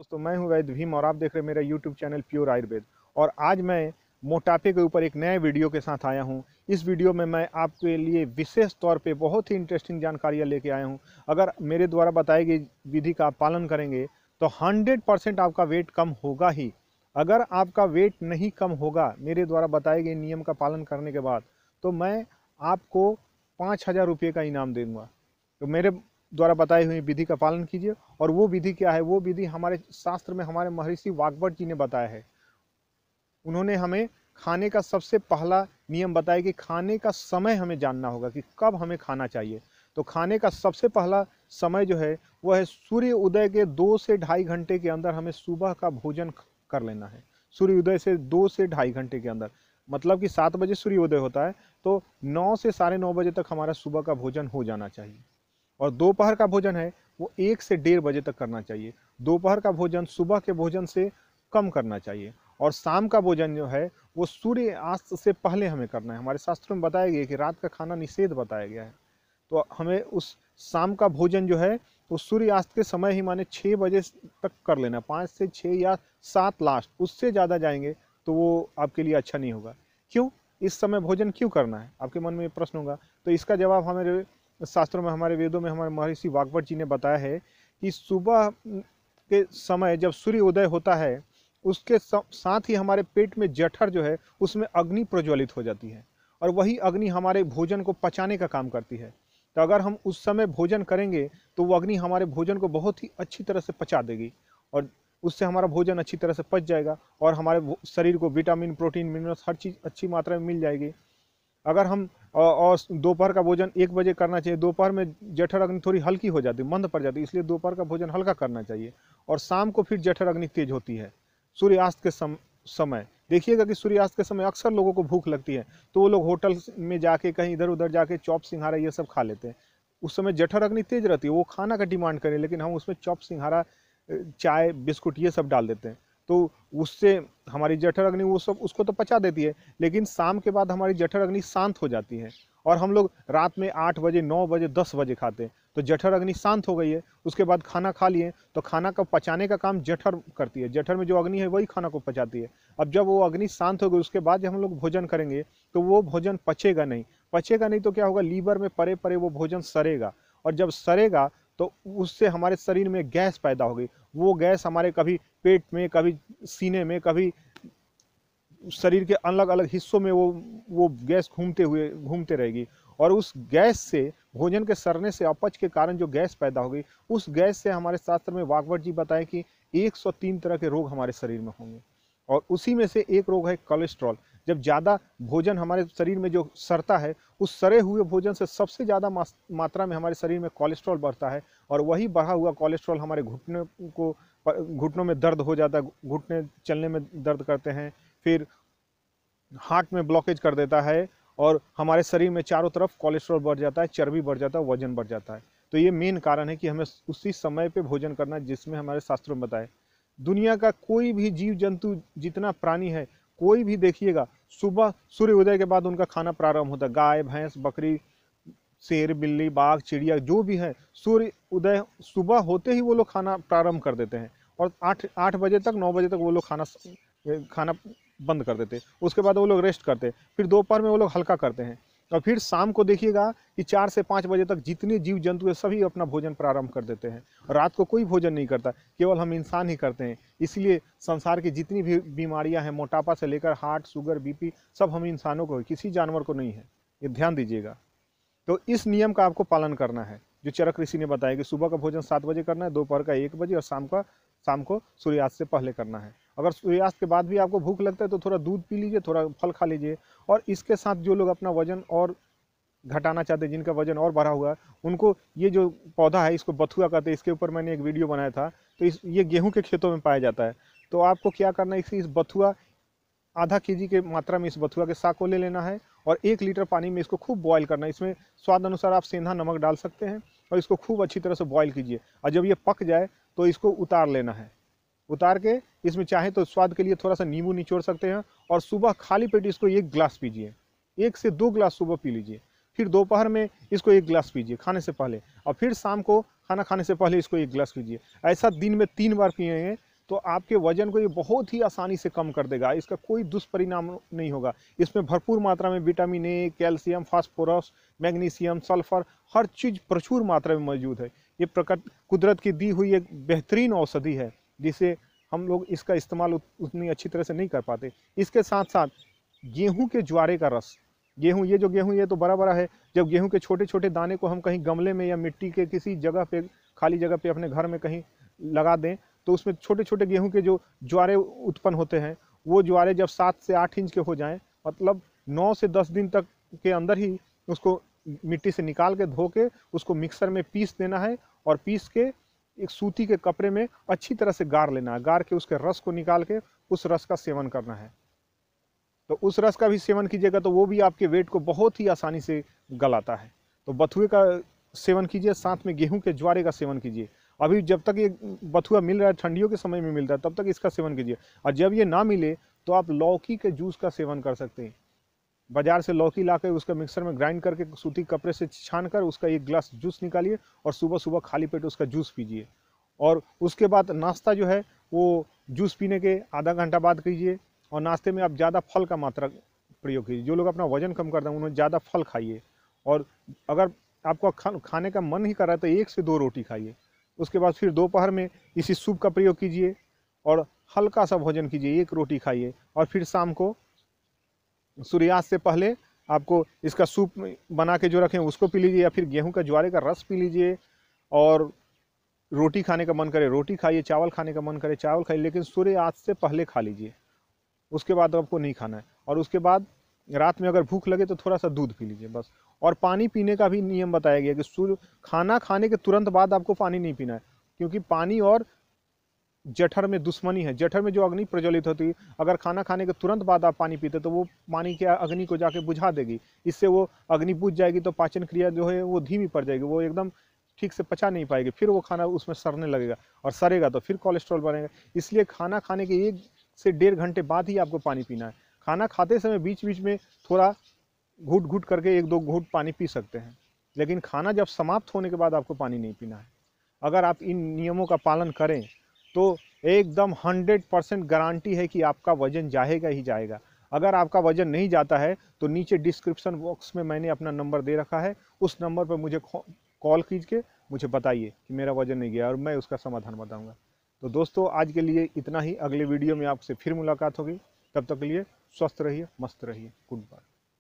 दोस्तों मैं हूं वैद्य भीम और आप देख रहे हैं मेरा यूट्यूब चैनल प्योर आयुर्वेद। और आज मैं मोटापे के ऊपर एक नए वीडियो के साथ आया हूं। इस वीडियो में मैं आपके लिए विशेष तौर पे बहुत ही इंटरेस्टिंग जानकारियां लेके आया हूं। अगर मेरे द्वारा बताई गई विधि का आप पालन करेंगे तो 100% आपका वेट कम होगा ही। अगर आपका वेट नहीं कम होगा मेरे द्वारा बताए गए नियम का पालन करने के बाद, तो मैं आपको 5,000 रुपये का इनाम दूंगा। तो मेरे द्वारा बताई हुई विधि का पालन कीजिए। और वो विधि क्या है? वो विधि हमारे शास्त्र में हमारे महर्षि वाग्भट जी ने बताया है। उन्होंने हमें खाने का सबसे पहला नियम बताया कि खाने का समय हमें जानना होगा कि कब हमें खाना चाहिए। तो खाने का सबसे पहला समय जो है वो है सूर्य उदय के 2 से ढाई घंटे के अंदर हमें सुबह का भोजन कर लेना है। सूर्य उदय से 2 से ढाई घंटे के अंदर, मतलब कि 7 बजे सूर्य उदय होता है तो 9 से साढ़े 9 बजे तक हमारा सुबह का भोजन हो जाना चाहिए। और दोपहर का भोजन है वो 1 से 1:30 बजे तक करना चाहिए। दोपहर का भोजन सुबह के भोजन से कम करना चाहिए। और शाम का भोजन जो है वो सूर्यास्त से पहले हमें करना है। हमारे शास्त्रों में बताया गया है कि रात का खाना निषेध बताया गया है। तो हमें उस शाम का भोजन जो है वो सूर्यास्त के समय ही माने 6 बजे तक कर लेना। 5 से 6 या 7 लास्ट, उससे ज़्यादा जाएंगे तो वो आपके लिए अच्छा नहीं होगा। क्यों इस समय भोजन क्यों करना है, आपके मन में ये प्रश्न होगा। तो इसका जवाब हमारे शास्त्रों में, हमारे वेदों में हमारे महर्षि वाग्भट जी ने बताया है कि सुबह के समय जब सूर्य उदय होता है उसके साथ ही हमारे पेट में जठर जो है उसमें अग्नि प्रज्वलित हो जाती है। और वही अग्नि हमारे भोजन को पचाने का काम करती है। तो अगर हम उस समय भोजन करेंगे तो वो अग्नि हमारे भोजन को बहुत ही अच्छी तरह से पचा देगी और उससे हमारा भोजन अच्छी तरह से पच जाएगा और हमारे शरीर को विटामिन, प्रोटीन, मिनरल्स हर चीज़ अच्छी मात्रा में मिल जाएगी। अगर हम और दोपहर का भोजन 1 बजे करना चाहिए। दोपहर में जठर अग्नि थोड़ी हल्की हो जाती है, मंद पड़ जाती है, इसलिए दोपहर का भोजन हल्का करना चाहिए। और शाम को फिर जठर अग्नि तेज होती है सूर्यास्त के समय। देखिएगा कि सूर्यास्त के समय अक्सर लोगों को भूख लगती है तो वो लोग होटल में जाके कहीं इधर उधर जाके चॉप सिंघारा ये सब खा लेते हैं। उस समय जठर अग्नि तेज रहती है, वो खाना का डिमांड करें, लेकिन हम उसमें चॉप सिंघारा, चाय, बिस्कुट ये सब डाल देते हैं। तो उससे हमारी जठर अग्नि वो सब उसको तो पचा देती है, लेकिन शाम के बाद हमारी जठर अग्नि शांत हो जाती है। और हम लोग रात में 8 बजे, 9 बजे, 10 बजे खाते हैं तो जठर अग्नि शांत हो गई है। उसके बाद खाना खा लिए तो खाना का पचाने का काम जठर करती है। जठर में जो अग्नि है वही खाना को पचाती है। अब जब वो अग्नि शांत हो गई उसके बाद जब हम लोग भोजन करेंगे तो वो भोजन पचेगा नहीं तो क्या होगा, लीवर में परे परे वो भोजन सड़ेगा। और जब सड़ेगा तो उससे हमारे शरीर में गैस पैदा होगी। वो गैस हमारे कभी पेट में, कभी सीने में, कभी शरीर के अलग अलग हिस्सों में वो गैस घूमते रहेगी। और उस गैस से, भोजन के सड़ने से, अपच के कारण जो गैस पैदा होगी, उस गैस से हमारे शास्त्र में वाग्भट जी बताए कि 103 तरह के रोग हमारे शरीर में होंगे। और उसी में से एक रोग है कोलेस्ट्रॉल। जब ज़्यादा भोजन हमारे शरीर में जो सड़ता है, उस सड़े हुए भोजन से सबसे ज़्यादा मात्रा में हमारे शरीर में कोलेस्ट्रॉल बढ़ता है। और वही बढ़ा हुआ कोलेस्ट्रॉल हमारे घुटनों में दर्द हो जाता है, घुटने चलने में दर्द करते हैं, फिर हार्ट में ब्लॉकेज कर देता है और हमारे शरीर में चारों तरफ कोलेस्ट्रॉल बढ़ जाता है, चर्बी बढ़ जाता है, वजन बढ़ जाता है। तो ये मेन कारण है कि हमें उसी समय पे भोजन करना जिसमें हमारे शास्त्रों में बताए। दुनिया का कोई भी जीव जंतु, जितना प्राणी है, कोई भी देखिएगा सुबह सूर्य उदय के बाद उनका खाना प्रारंभ होता है। गाय, भैंस, बकरी, शेर, बिल्ली, बाघ, चिड़िया जो भी है, सूर्य उदय सुबह होते ही वो लोग खाना प्रारंभ कर देते हैं। और 8 बजे तक, 9 बजे तक वो लोग खाना बंद कर देते हैं। उसके बाद वो लोग रेस्ट करते हैं। फिर दोपहर में वो लोग हल्का करते हैं। और फिर शाम को देखिएगा कि 4 से 5 बजे तक जितने जीव जंतु है सभी अपना भोजन प्रारंभ कर देते हैं। रात को कोई भोजन नहीं करता, केवल हम इंसान ही करते हैं। इसलिए संसार की जितनी भी बीमारियां हैं, मोटापा से लेकर हार्ट, शुगर, बीपी, सब हम इंसानों को है, किसी जानवर को नहीं है। ये ध्यान दीजिएगा। तो इस नियम का आपको पालन करना है जो चरक ऋषि ने बताया कि सुबह का भोजन 7 बजे करना है, दोपहर का 1 बजे और शाम को सूर्यास्त से पहले करना है। अगर सूर्यास्त के बाद भी आपको भूख लगता है तो थोड़ा दूध पी लीजिए, थोड़ा फल खा लीजिए। और इसके साथ जो लोग अपना वजन और घटाना चाहते हैं, जिनका वजन और बढ़ा हुआ है, उनको ये जो पौधा है इसको बथुआ कहते हैं। इसके ऊपर मैंने एक वीडियो बनाया था। तो ये गेहूँ के खेतों में पाया जाता है। तो आपको क्या करना है, इस बथुआ आधा केजी के मात्रा में इस बथुआ के साग को ले लेना है और 1 लीटर पानी में इसको खूब बॉईल करना है। इसमें स्वाद अनुसार आप सेंधा नमक डाल सकते हैं और इसको खूब अच्छी तरह से बॉईल कीजिए। और जब ये पक जाए तो इसको उतार लेना है। उतार के इसमें चाहे तो स्वाद के लिए थोड़ा सा नींबू निचोड़ सकते हैं। और सुबह खाली पेट इसको 1 गिलास पीजिए, 1 से 2 गिलास सुबह पी लीजिए। फिर दोपहर में इसको 1 गिलास पीजिए खाने से पहले, और फिर शाम को खाना खाने से पहले इसको 1 गिलास पीजिए। ऐसा दिन में 3 बार पिएंगे तो आपके वजन को ये बहुत ही आसानी से कम कर देगा। इसका कोई दुष्परिणाम नहीं होगा। इसमें भरपूर मात्रा में vitamin A, calcium, phosphorus, magnesium, sulphur, हर चीज़ प्रचुर मात्रा में मौजूद है। ये प्रकृति कुदरत की दी हुई एक बेहतरीन औषधि है, जिसे हम लोग इसका इस्तेमाल उतनी अच्छी तरह से नहीं कर पाते। इसके साथ साथ गेहूं के ज्वारे का रस, गेहूं, ये जो गेहूं ये तो बड़ा बड़ा है, जब गेहूं के छोटे छोटे दाने को हम कहीं गमले में या मिट्टी के किसी जगह पे, खाली जगह पे अपने घर में कहीं लगा दें, तो उसमें छोटे छोटे गेहूं के जो ज्वारे उत्पन्न होते हैं, वो ज्वारे जब 7 से 8 इंच के हो जाएं, मतलब 9 से 10 दिन तक के अंदर ही उसको मिट्टी से निकाल के धो के उसको मिक्सर में पीस देना है, और पीस के एक सूती के कपड़े में अच्छी तरह से गार लेना है। गार के उसके रस को निकाल के उस रस का सेवन करना है। तो उस रस का भी सेवन कीजिएगा तो वो भी आपके वेट को बहुत ही आसानी से गलाता है। तो बथुए का सेवन कीजिए, साथ में गेहूं के ज्वारे का सेवन कीजिए। अभी जब तक ये बथुआ मिल रहा है, ठंडियों के समय में मिल रहा है, तब तक इसका सेवन कीजिए। और जब ये ना मिले तो आप लौकी के जूस का सेवन कर सकते हैं। बाजार से लौकी लाकर उसका मिक्सर में ग्राइंड करके सूती कपड़े से छान कर उसका एक गिलास जूस निकालिए और सुबह सुबह खाली पेट उसका जूस पीजिए। और उसके बाद नाश्ता जो है वो जूस पीने के आधा घंटा बाद कीजिए। और नाश्ते में आप ज़्यादा फल का मात्रा प्रयोग कीजिए। जो लोग अपना वजन कम करते हैं उन्हें ज़्यादा फल खाइए। और अगर आपको खाने का मन ही कर रहा है तो 1 से 2 रोटी खाइए। उसके बाद फिर दोपहर में इसी सूप का प्रयोग कीजिए और हल्का सा भोजन कीजिए, 1 रोटी खाइए। और फिर शाम को सूर्यास्त से पहले आपको इसका सूप बना के जो रखें उसको पी लीजिए, या फिर गेहूं का ज्वारे का रस पी लीजिए। और रोटी खाने का मन करे रोटी खाइए, चावल खाने का मन करे चावल खाइए, लेकिन सूर्यास्त से पहले खा लीजिए। उसके बाद आपको नहीं खाना है। और उसके बाद रात में अगर भूख लगे तो थोड़ा सा दूध पी लीजिए बस। और पानी पीने का भी नियम बताया गया कि खाना खाने के तुरंत बाद आपको पानी नहीं पीना है, क्योंकि पानी और जठर में दुश्मनी है। जठर में जो अग्नि प्रज्वलित होती है, अगर खाना खाने के तुरंत बाद आप पानी पीते तो वो पानी के अग्नि को जाके बुझा देगी। इससे वो अग्नि बुझ जाएगी तो पाचन क्रिया जो है वो धीमी पड़ जाएगी, वो एकदम ठीक से पचा नहीं पाएगी। फिर वो खाना उसमें सड़ने लगेगा, और सड़ेगा तो फिर कोलेस्ट्रॉल बढ़ेगा। इसलिए खाना खाने के 1 से 1.5 घंटे बाद ही आपको पानी पीना है। खाना खाते समय बीच बीच में थोड़ा घूट घूट करके 1-2 घूट पानी पी सकते हैं, लेकिन खाना जब समाप्त होने के बाद आपको पानी नहीं पीना है। अगर आप इन नियमों का पालन करें तो एकदम 100% गारंटी है कि आपका वजन जाएगा ही जाएगा। अगर आपका वजन नहीं जाता है तो नीचे डिस्क्रिप्शन बॉक्स में मैंने अपना नंबर दे रखा है, उस नंबर पर मुझे कॉल कीजिए, मुझे बताइए कि मेरा वजन नहीं गया, और मैं उसका समाधान बताऊंगा। तो दोस्तों आज के लिए इतना ही। अगले वीडियो में आपसे फिर मुलाकात होगी। तब तक के लिए स्वस्थ रहिए, मस्त रहिए। Good bye.